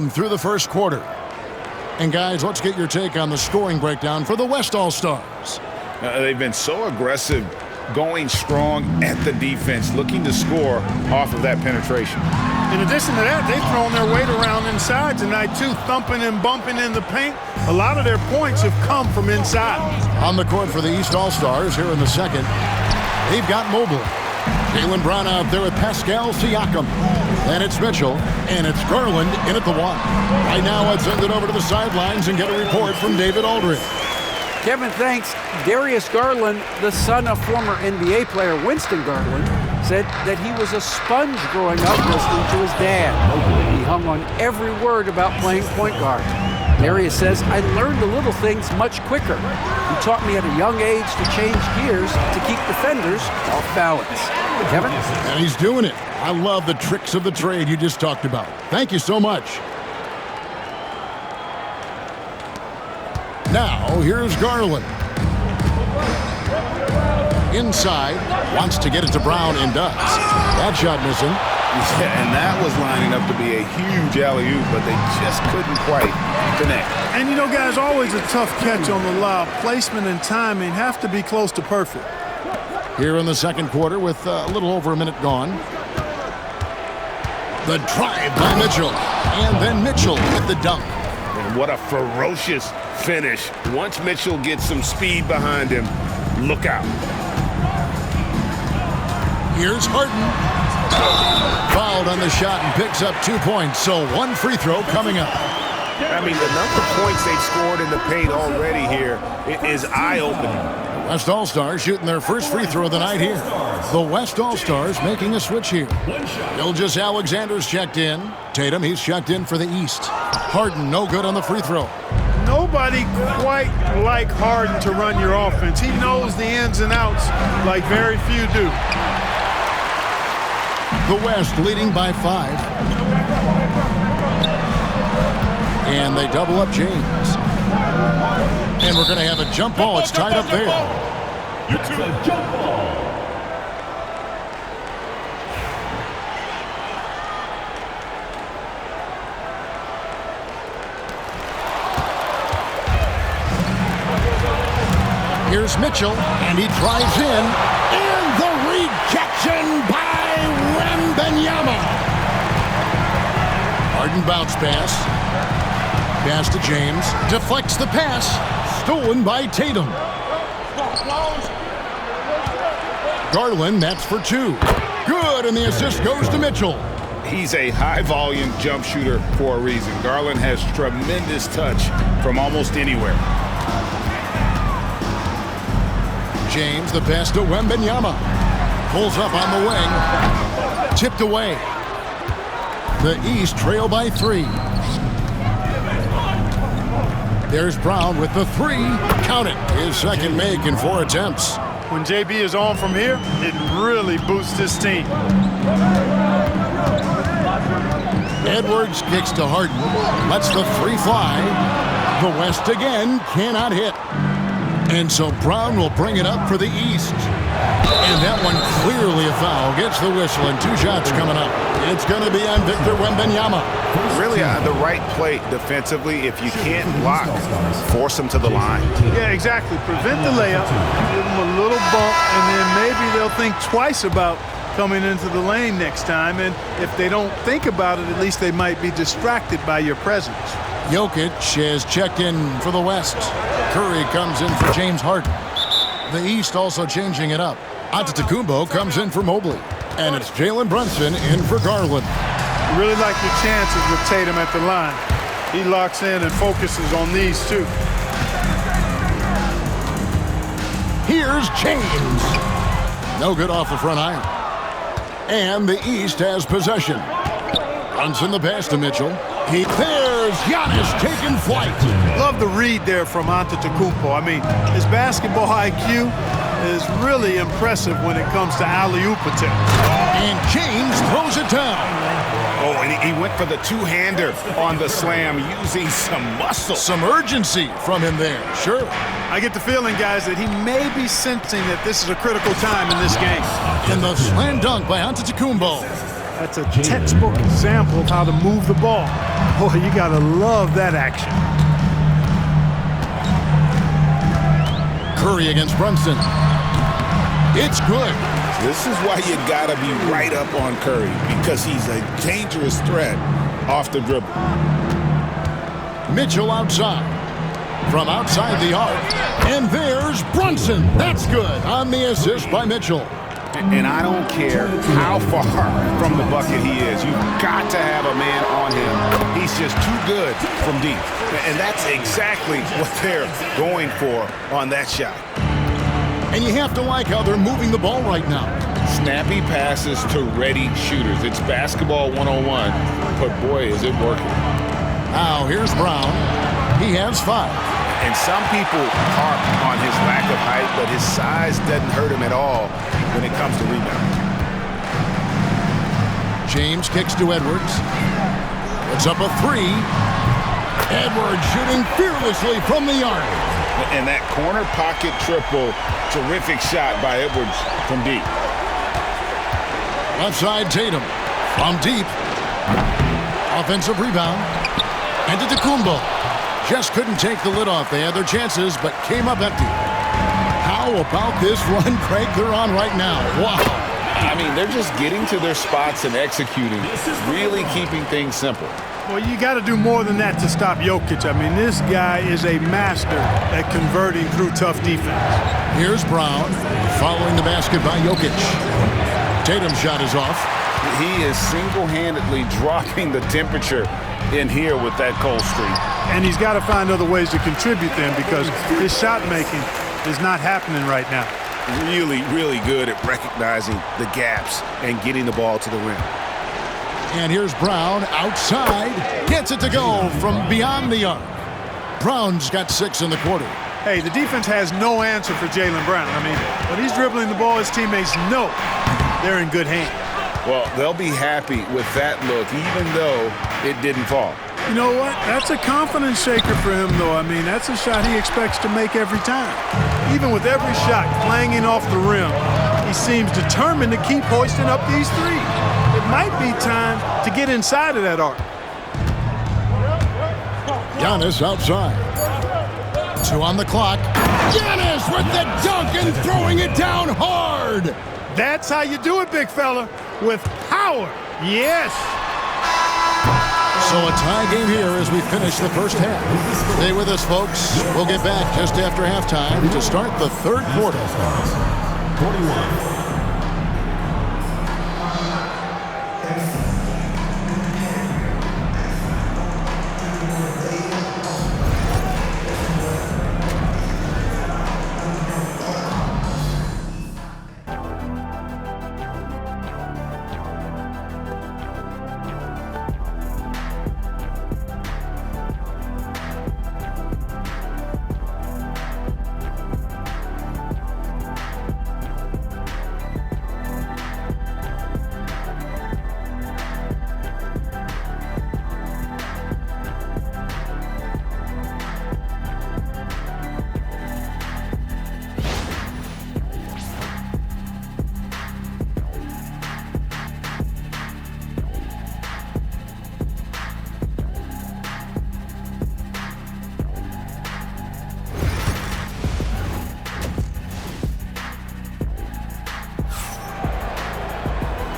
through the first quarter. And guys, let's get your take on the scoring breakdown for the West All-Stars. They've been so aggressive, going strong at the defense, looking to score off of that penetration. In addition to that, they've thrown their weight around inside tonight too, thumping and bumping in the paint. A lot of their points have come from inside. On the court for the East All-Stars here in the second, they've got Mobley. Jaylen Brown out there with Pascal Siakam. And it's Mitchell, and it's Garland in at the one. Right now, let's send it over to the sidelines and get a report from David Aldridge. Kevin, thanks. Darius Garland, the son of former NBA player Winston Garland, said that he was a sponge growing up listening to his dad. He hung on every word about playing point guard. Darius says, I learned the little things much quicker. He taught me at a young age to change gears to keep defenders off balance. Kevin? And he's doing it. I love the tricks of the trade you just talked about. Thank you so much. Now, here's Garland. Inside, wants to get it to Brown and does. That shot missing. Yeah, and that was lining up to be a huge alley-oop, but they just couldn't quite connect. And you know, guys, always a tough catch on the lob. Placement and timing have to be close to perfect. Here in the second quarter with a little over a minute gone. The drive by Mitchell. And then Mitchell with the dunk. And what a ferocious finish. Once Mitchell gets some speed behind him, look out. Here's Harden. Fouled on the shot and picks up 2 points. So one free throw coming up. I mean, the number of points they've scored in the paint already here is eye-opening. West All-Stars shooting their first free throw of the night here. The West All-Stars making a switch here. Gilgeous-Alexander's checked in. Tatum, he's checked in for the East. Harden, no good on the free throw. Nobody quite like Harden to run your offense. He knows the ins and outs like very few do. The West leading by 5. And they double up James. And we're going to have a jump ball. It's tied up there. It's a jump ball. Here's Mitchell, and he drives in. And the rejection by Wembanyama. Harden bounce pass. Pass to James. Deflects the pass. Stolen by Tatum. Garland, that's for 2. Good, and the assist goes to Mitchell. He's a high-volume jump shooter for a reason. Garland has tremendous touch from almost anywhere. James, the pass to Wembanyama. Pulls up on the wing. Tipped away. The East trail by 3. There's Brown with the 3. Count it. His second make in 4 attempts. When JB is on from here, it really boosts his team. Edwards kicks to Harden. Lets the 3 fly. The West again cannot hit. And so Brown will bring it up for the East. And that one clearly a foul. Gets the whistle and 2 shots coming up. It's going to be on Victor Wembanyama. Really the right play defensively. If you can't block, force them to the line. Yeah, exactly. Prevent the layup, give them a little bump, and then maybe they'll think twice about coming into the lane next time. And if they don't think about it, at least they might be distracted by your presence. Jokic has checked in for the West. Curry comes in for James Harden. The East also changing it up. Antetokounmpo comes in for Mobley. And it's Jalen Brunson in for Garland. Really like your chances with Tatum at the line. He locks in and focuses on these 2. Here's James. No good off the front iron. And the East has possession. Brunson the pass to Mitchell. There's Giannis taking flight. Love the read there from Antetokounmpo. I mean, his basketball IQ is really impressive when it comes to alley-oop attempts. And James throws it down. Oh, and he went for the 2-hander on the slam, using some muscle. Some urgency from him there, sure. I get the feeling, guys, that he may be sensing that this is a critical time in this game. And the slam dunk by Antetokounmpo. That's a textbook example of how to move the ball. Boy, you got to love that action. Curry against Brunson. It's good. This is why you gotta be right up on Curry, because he's a dangerous threat off the dribble. Mitchell outside. From outside the arc. And there's Brunson. That's good on the assist by Mitchell. And I don't care how far from the bucket he is. You've got to have a man on him. He's just too good from deep. And that's exactly what they're going for on that shot. And you have to like how they're moving the ball right now. Snappy passes to ready shooters. It's basketball 101, but boy, is it working. Now here's Brown. He has 5. And some people harp on his lack of height, but his size doesn't hurt him at all when it comes to rebounding. James kicks to Edwards. Puts up a 3. Edwards shooting fearlessly from the arc. And that corner pocket triple, terrific shot by Edwards from deep. Left side Tatum from deep. Offensive rebound. And to Antetokounmpo. Just couldn't take the lid off. They had their chances, but came up empty. How about this run, Craig, they're on right now? Wow. I mean, they're just getting to their spots and executing, really keeping things simple. Well, you got to do more than that to stop Jokic. I mean, this guy is a master at converting through tough defense. Here's Brown following the basket by Jokic. Tatum's shot is off. He is single-handedly dropping the temperature in here with that cold streak. And he's got to find other ways to contribute then, because his shot making is not happening right now. Really, really good at recognizing the gaps and getting the ball to the rim. And here's Brown outside. Gets it to go from beyond the arc. Brown's got 6 in the quarter. Hey, the defense has no answer for Jaylen Brown. I mean, when he's dribbling the ball, his teammates know they're in good hands. Well, they'll be happy with that look, even though it didn't fall. You know what? That's a confidence shaker for him, though. I mean, that's a shot he expects to make every time. Even with every shot clanging off the rim, he seems determined to keep hoisting up these threes. It might be time to get inside of that arc. Giannis outside. 2 on the clock. Giannis with the dunk and throwing it down hard. That's how you do it, big fella, with power. Yes. So a tie game here as we finish the first half. Stay with us, folks. We'll get back just after halftime to start the third quarter. 41.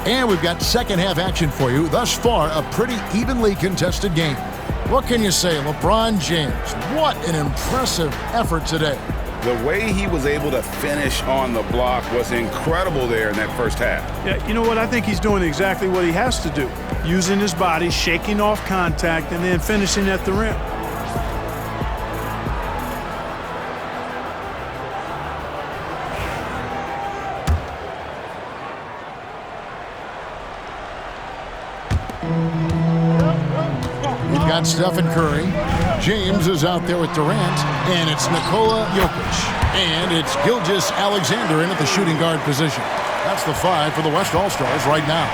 And we've got second half action for you. Thus far, a pretty evenly contested game. What can you say, LeBron James? What an impressive effort today. The way he was able to finish on the block was incredible there in that first half. Yeah, you know what? I think he's doing exactly what he has to do. Using his body, shaking off contact, and then finishing at the rim. We've got Stephen Curry. James is out there with Durant. And it's Nikola Jokic. And it's Gilgeous Alexander in at the shooting guard position. That's the 5 for the West All-Stars right now.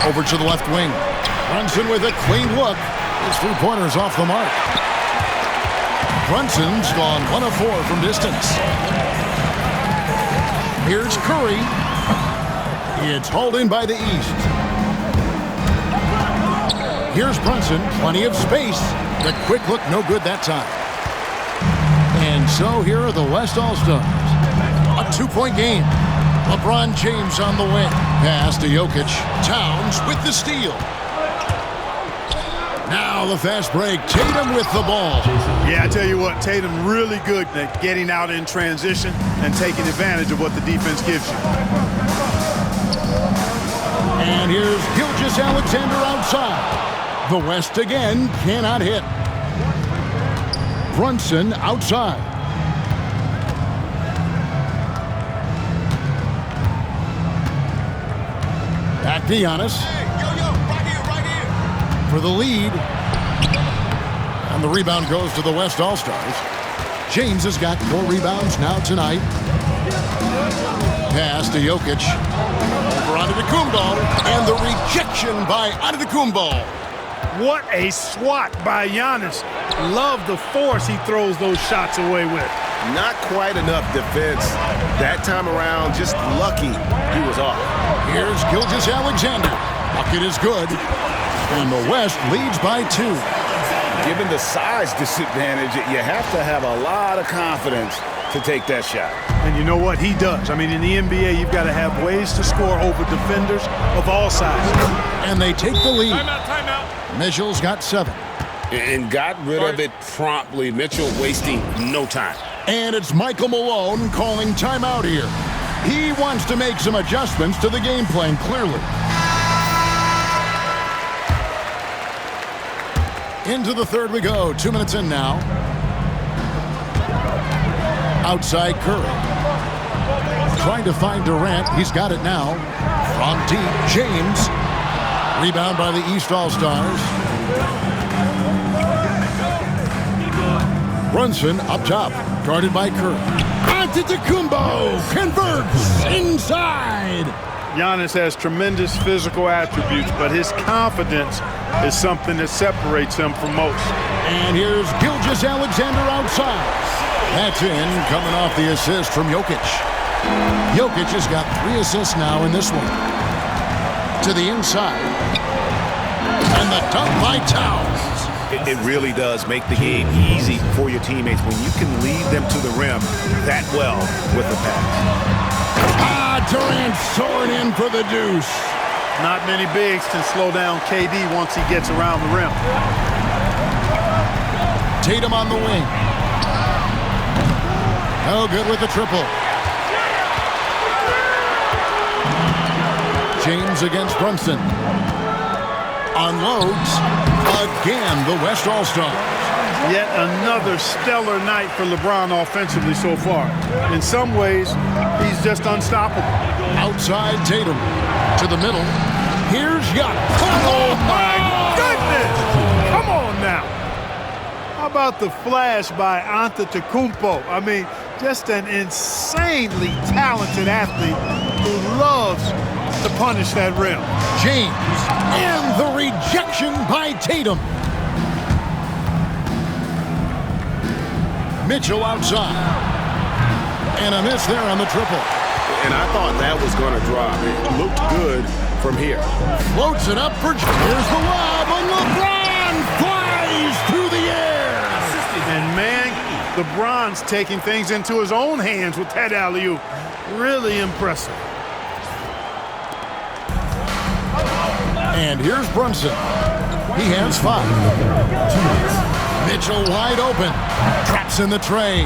Over to the left wing. Brunson with a clean look. His 3-pointer's off the mark. Brunson's gone 1 of 4 from distance. Here's Curry. It's hauled in by the East. Here's Brunson, plenty of space. The quick look, no good that time. And so here are the West All-Stars. A 2-point game. LeBron James on the wing. Pass to Jokic. Towns with the steal. Now the fast break. Tatum with the ball. Yeah, I tell you what, Tatum really good at getting out in transition and taking advantage of what the defense gives you. And here's Gilgeous-Alexander outside. The West again cannot hit. Brunson outside. Back to Giannis. Right here. For the lead. And the rebound goes to the West All-Stars. James has got 4 rebounds now tonight. Pass to Jokic. Over Antetokounmpo. And the rejection by Antetokounmpo. What a swat by Giannis. Love the force he throws those shots away with. Not quite enough defense that time around. Just lucky he was off. Here's Gilgeous-Alexander. Bucket is good. And the West leads by 2. Given the size disadvantage, you have to have a lot of confidence to take that shot. And you know what? He does. I mean, in the NBA, you've got to have ways to score over defenders of all sizes. And they take the lead. Timeout. Mitchell's got 7. And got rid of it promptly. Mitchell wasting no time. And it's Michael Malone calling timeout here. He wants to make some adjustments to the game plan, clearly. Into the third we go. 2 minutes in now. Outside Curry. Trying to find Durant. He's got it now. From deep, James. Rebound by the East All-Stars. Brunson up top. Guarded by Curry. Antetokounmpo converts inside. Giannis has tremendous physical attributes, but his confidence is something that separates him from most. And here's Gilgeous-Alexander outside. That's in, coming off the assist from Jokic. Jokic has got 3 assists now in this one. To the inside. And the dunk by Towns. It really does make the game easy for your teammates when you can lead them to the rim that well with a pass. Durant soaring in for the deuce. Not many bigs can slow down KD once he gets around the rim. Tatum on the wing. No good with the triple. James against Brunson. Unloads. Again, the West All-Stars. Yet another stellar night for LeBron offensively so far. In some ways, he's just unstoppable. Outside Tatum. To the middle. Here's Giannis. Oh, my goodness! Come on now. How about the flash by Antetokounmpo? I mean, just an insanely talented athlete who loves to punish that rim. James. And the rejection by Tatum. Mitchell outside. And a miss there on the triple. And I thought that was going to drop. It looked good from here. Floats it up for... Here's the lob, and LeBron flies through the air. And man, LeBron's taking things into his own hands with that alley-oop. Really impressive. And here's Brunson. He has 5. Mitchell wide open. Traps in the tray.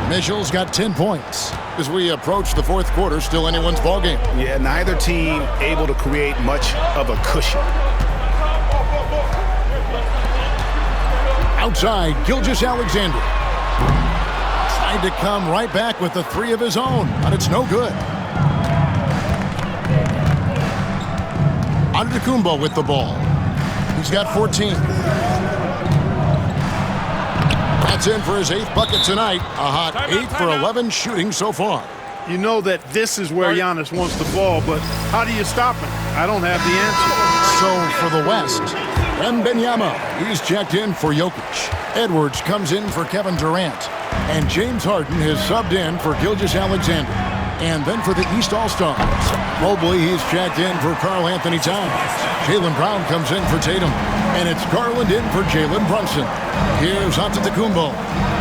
Mitchell's got 10 points. As we approach the fourth quarter, still anyone's ballgame. Yeah, neither team able to create much of a cushion. Outside, Gilgeous-Alexander. Tried to come right back with the 3 of his own, but it's no good. Antetokounmpo with the ball. He's got 14. That's in for his 8th bucket tonight. A hot 8 for 11 shooting so far. You know that this is where Giannis wants the ball, but how do you stop him? I don't have the answer. So for the West, Wembanyama, he's checked in for Jokic. Edwards comes in for Kevin Durant. And James Harden has subbed in for Gilgeous-Alexander. And then for the East All-Stars, Mobley, he's checked in for Karl Anthony Towns. Jaylen Brown comes in for Tatum. And it's Garland in for Jalen Brunson. Here's Antetokounmpo,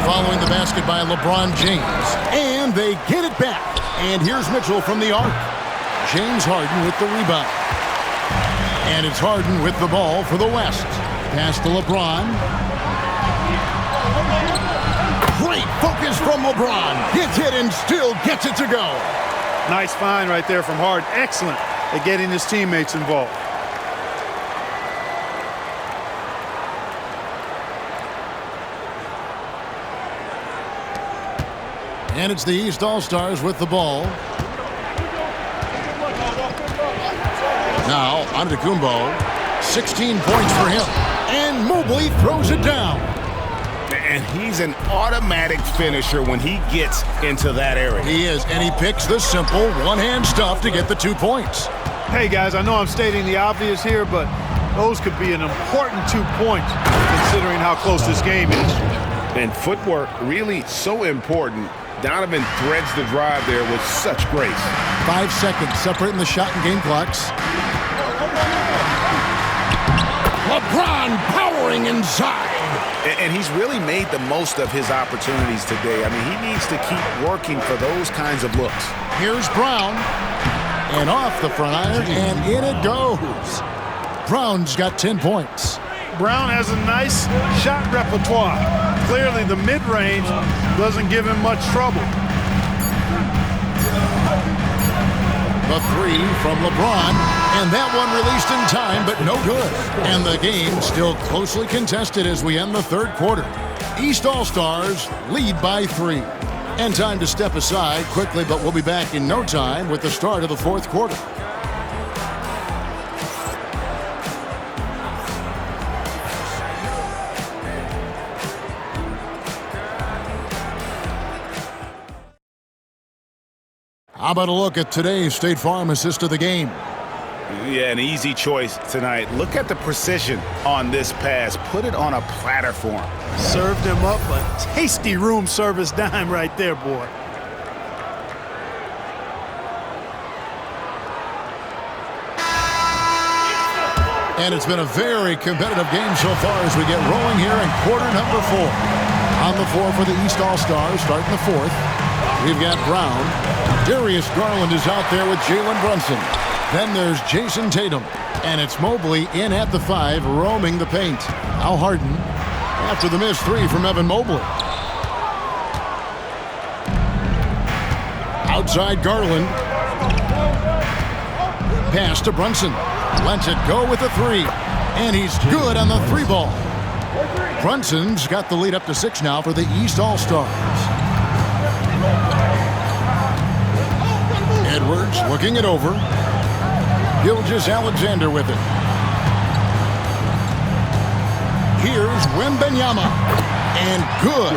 following the basket by LeBron James. And they get it back. And here's Mitchell from the arc. James Harden with the rebound. And it's Harden with the ball for the West. Pass to LeBron. Great focus from LeBron. Gets it and still gets it to go. Nice find right there from Harden. Excellent at getting his teammates involved. And it's the East All-Stars with the ball. Now, Antetokounmpo, 16 points for him. And Mobley throws it down. And he's an automatic finisher when he gets into that area. He is, and he picks the simple one-hand stuff to get the 2 points. Hey, guys, I know I'm stating the obvious here, but those could be an important 2 points considering how close this game is. And footwork really so important. Donovan threads the drive there with such grace. 5 seconds separating the shot and game clocks. LeBron powering inside. And he's really made the most of his opportunities today. I mean, he needs to keep working for those kinds of looks. Here's Brown. And off the front iron, and in it goes. Brown's got 10 points. Brown has a nice shot repertoire. Clearly, the mid-range doesn't give him much trouble. The three from LeBron, and that one released in time, but no good. And the game still closely contested as we end the third quarter. East All-Stars lead by 3. And time to step aside quickly, but we'll be back in no time with the start of the fourth quarter. How about a look at today's State Farm assist of the game? Yeah, an easy choice tonight. Look at the precision on this pass. Put it on a platter for him. Served him up a tasty room service dime right there, boy. And it's been a very competitive game so far as we get rolling here in quarter number 4. On the floor for the East All-Stars, starting the fourth. We've got Brown. Darius Garland is out there with Jalen Brunson. Then there's Jason Tatum. And it's Mobley in at the 5, roaming the paint. Now Harden after the missed 3 from Evan Mobley. Outside Garland. Pass to Brunson. Lets it go with the 3. And he's good on the 3 ball. Brunson's got the lead up to 6 now for the East All-Stars. Edwards looking it over. Gilgeous-Alexander with it. Here's Wembanyama. And good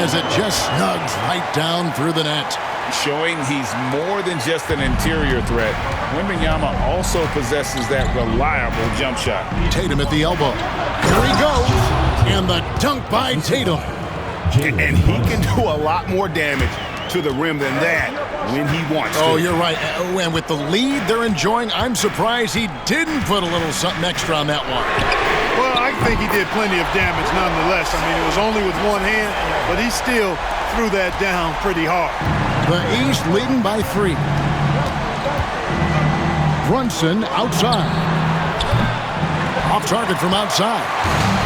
as it just snugs right down through the net. Showing he's more than just an interior threat. Wembanyama also possesses that reliable jump shot. Tatum at the elbow. Here he goes. And the dunk by Tatum. And he can do a lot more damage to the rim than that when he wants to. Oh, you're right. And with the lead they're enjoying, I'm surprised he didn't put a little something extra on that one. Well, I think he did plenty of damage nonetheless. I mean, it was only with one hand, but he still threw that down pretty hard. The East leading by 3. Brunson outside. Off target from outside.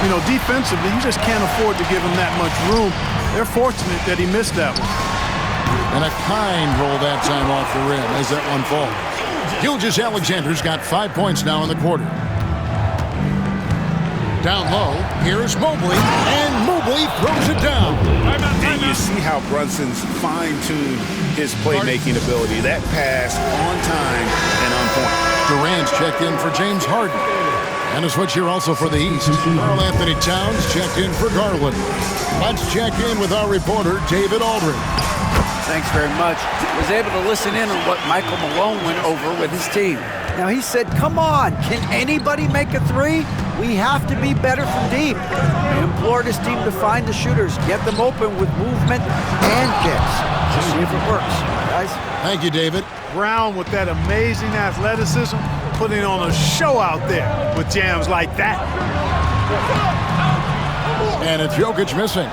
You know, defensively, you just can't afford to give him that much room. They're fortunate that he missed that one. And a kind roll that time off the rim as that one falls. Gilgeous-Alexander's got 5 points now in the quarter. Down low, here's Mobley, and Mobley throws it down. And you see how Brunson's fine-tuned his playmaking ability. That pass on time and on point. Durant's checked in for James Harden. And a switch here also for the East. Karl Anthony Towns checked in for Garland. Let's check in with our reporter, David Aldridge. Thanks very much. Was able to listen in on what Michael Malone went over with his team. Now he said, come on, can anybody make a 3? We have to be better from deep. And implored his team to find the shooters, get them open with movement and kicks. Let's see if it works, guys. Thank you, David. Brown with that amazing athleticism, putting on a show out there with jams like that. And it's Jokic missing.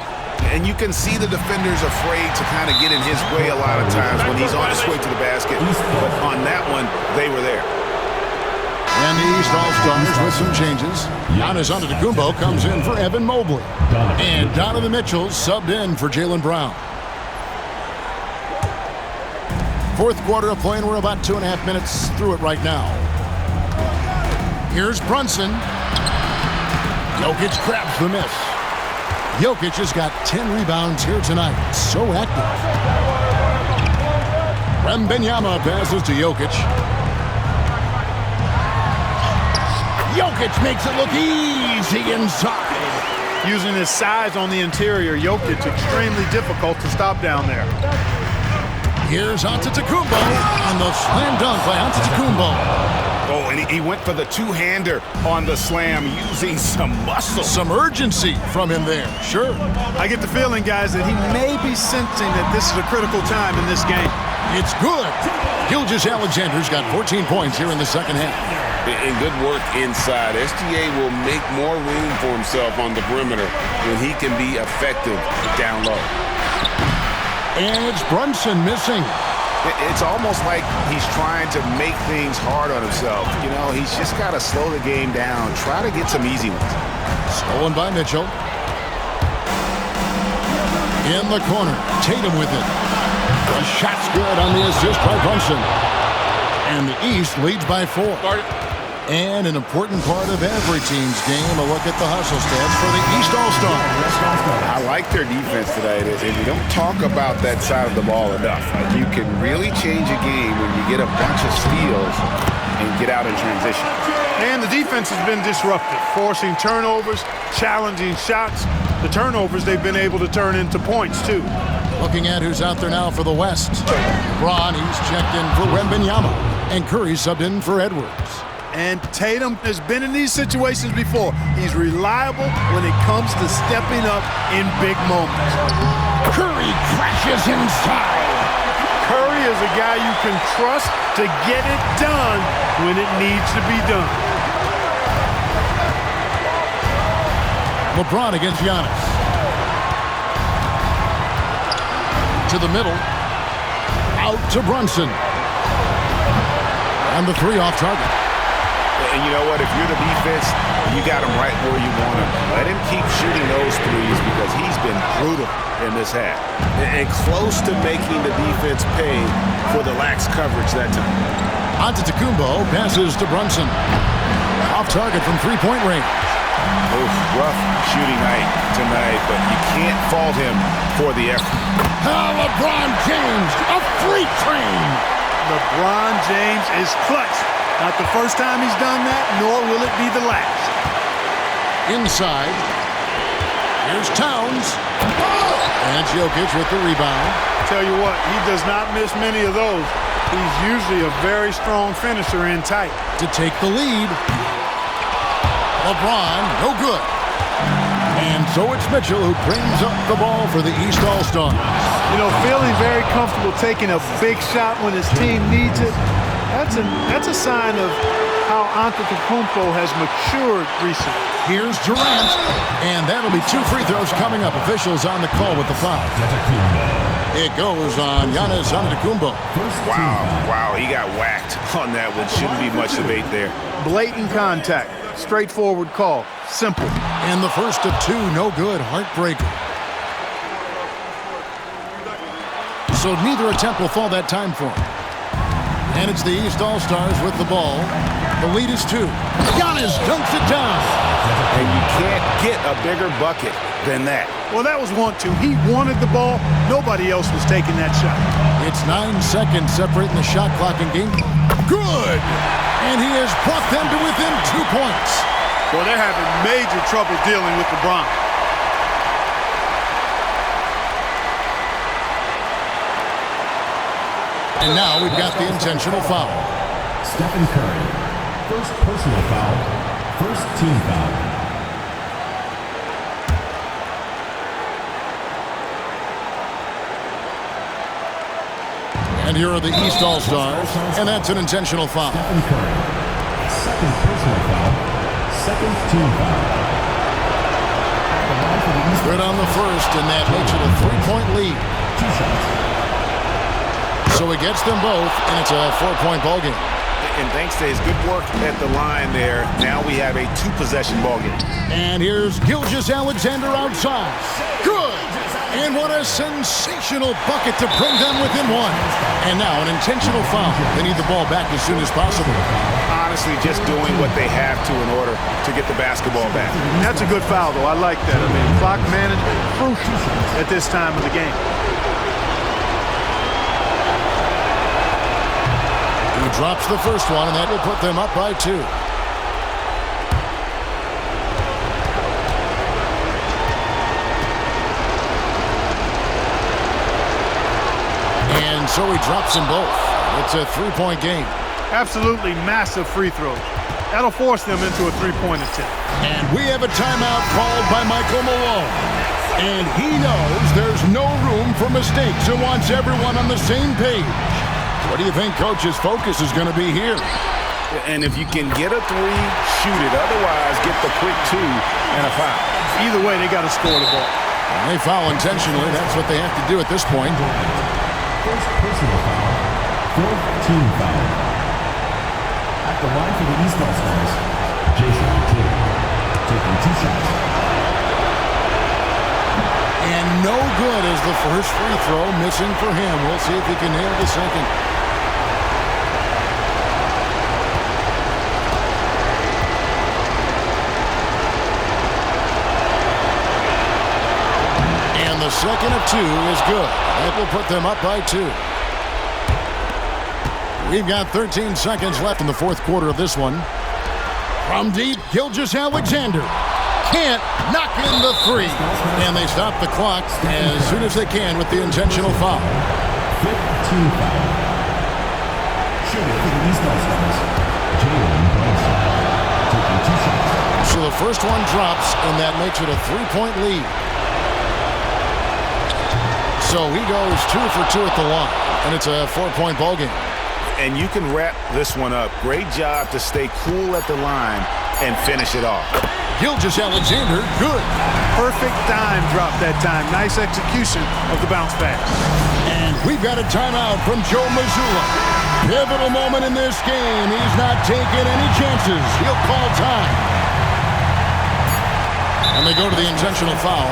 And you can see the defenders afraid to kind of get in his way a lot of times when he's on his way to the basket. But on that one, they were there. And the East All-Stars with some changes. Giannis Antetokounmpo comes in for Evan Mobley. And Donovan Mitchell subbed in for Jaylen Brown. Fourth quarter of play, and we're about 2.5 minutes through it right now. Here's Brunson. Jokic grabs the miss. Jokic has got 10 rebounds here tonight. So active. Wembanyama passes to Jokic. Jokic makes it look easy inside. Using his size on the interior, Jokic extremely difficult to stop down there. Here's Antetokounmpo on the slam dunk by Antetokounmpo. Oh, and he went for the two-hander on the slam using some muscle. Some urgency from him there, sure. I get the feeling, guys, that he may be sensing that this is a critical time in this game. It's good. Gilgeous-Alexander's got 14 points here in the second half. And good work inside. SGA will make more room for himself on the perimeter when he can be effective down low. And it's Brunson missing. It's almost like he's trying to make things hard on himself. You know, he's just got to slow the game down, try to get some easy ones. Stolen by Mitchell. In the corner, Tatum with it. The shot's good on the assist by Brunson. And the East leads by 4. And an important part of every team's game, a look at the hustle stats for the East All-Stars. I like their defense today. And you don't talk about that side of the ball enough. You can really change a game when you get a bunch of steals and get out in transition. And the defense has been disruptive, forcing turnovers, challenging shots. The turnovers they've been able to turn into points, too. Looking at who's out there now for the West. LeBron, he's checked in for Wembanyama. And Curry subbed in for Edwards. And Tatum has been in these situations before. He's reliable when it comes to stepping up in big moments. Curry crashes inside. Curry is a guy you can trust to get it done when it needs to be done. LeBron against Giannis. To the middle. Out to Brunson. And the three off target. And you know what? If you're the defense, you got him right where you want him. Let him keep shooting those threes because he's been brutal in this half. And close to making the defense pay for the lax coverage that time. Antetokounmpo passes to Brunson. Off target from three-point range. Oof, rough shooting night tonight, but you can't fault him for the effort. LeBron James, a freight train. LeBron James is clutch. Not the first time he's done that, nor will it be the last. Inside. Here's Towns. And Jokic with the rebound. Tell you what, he does not miss many of those. He's usually a very strong finisher in tight. To take the lead. LeBron, no good. And so it's Mitchell who brings up the ball for the East All-Stars. You know, feeling very comfortable taking a big shot when his team needs it. That's a sign of how Antetokounmpo has matured recently. Here's Durant, and that'll be 2 free throws coming up. Officials on the call with the foul. It goes on Giannis Antetokounmpo. Wow, he got whacked on that one. Shouldn't be much debate there. Blatant contact, straightforward call, simple. And the first of 2, no good, heartbreaker. So neither attempt will fall that time for him. And it's the East All-Stars with the ball. The lead is 2. Giannis dunks it down. And you can't get a bigger bucket than that. Well, that was 1-2. He wanted the ball. Nobody else was taking that shot. It's 9 seconds separating the shot clock and game clock. Good! And he has brought them to within 2 points. Well, they're having major trouble dealing with LeBron. And now we've got the intentional foul. Stephen Curry. First personal foul. First team foul. And here are the East All-Stars, and that's an intentional foul. Stephen Curry. Second personal foul. Second team foul. At the line for the East. Good on the first, and that makes it a 3-point lead. 2 shots. So he gets them both, and it's a 4-point ballgame. And thanks to his good work at the line there, now we have a 2-possession ballgame. And here's Gilgeous-Alexander outside. Good! And what a sensational bucket to bring them within one. And now an intentional foul. They need the ball back as soon as possible. Honestly, just doing what they have to in order to get the basketball back. That's a good foul, though. I like that. I mean, clock management, crucial at this time of the game. He drops the first one, and that will put them up by 2. And so he drops them both. It's a 3-point game. Absolutely massive free throws. That'll force them into a 3-point attempt. And we have a timeout called by Michael Malone. And he knows there's no room for mistakes and wants everyone on the same page. What do you think Coach's focus is going to be here? And if you can get a 3, shoot it. Otherwise, get the quick 2 and a foul. Either way, they got to score the ball. And they foul intentionally. That's what they have to do at this point. First personal foul. Fourth team foul. At the line for the East All-Stars, Jason Kidd, taking 2 shots. And no good as the first free throw, missing for him. We'll see if he can nail the second. And the second of 2 is good. That will put them up by 2. We've got 13 seconds left in the fourth quarter of this one. From deep, Gilgeous-Alexander can't knock in the 3. And they stop the clock as soon as they can with the intentional foul. Fifth team foul. Shooting for the East All-Stars, Jalen Brunson, taking 2 shots. So the first one drops, and that makes it a 3-point lead. So he goes 2 for 2 at the line, and it's a 4-point ballgame. And you can wrap this one up. Great job to stay cool at the line and finish it off. Gilgeous-Alexander, good. Perfect dime drop that time. Nice execution of the bounce pass. And we've got a timeout from Joe Mazzulla. Pivotal moment in this game. He's not taking any chances. He'll call time. And they go to the intentional foul.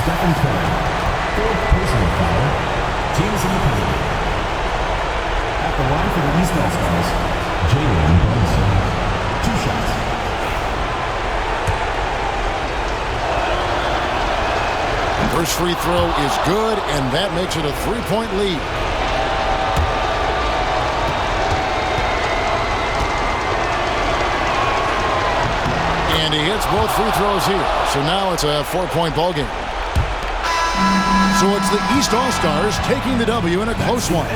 Stephen Curry, fourth personal foul. Teams in the penalty. At the line for the East All-Stars, Jalen Brunson, 2 shots. First free throw is good, and that makes it a 3-point lead. And he hits both free throws here. So now it's a 4-point ballgame. So it's the East All-Stars taking the W in a close one.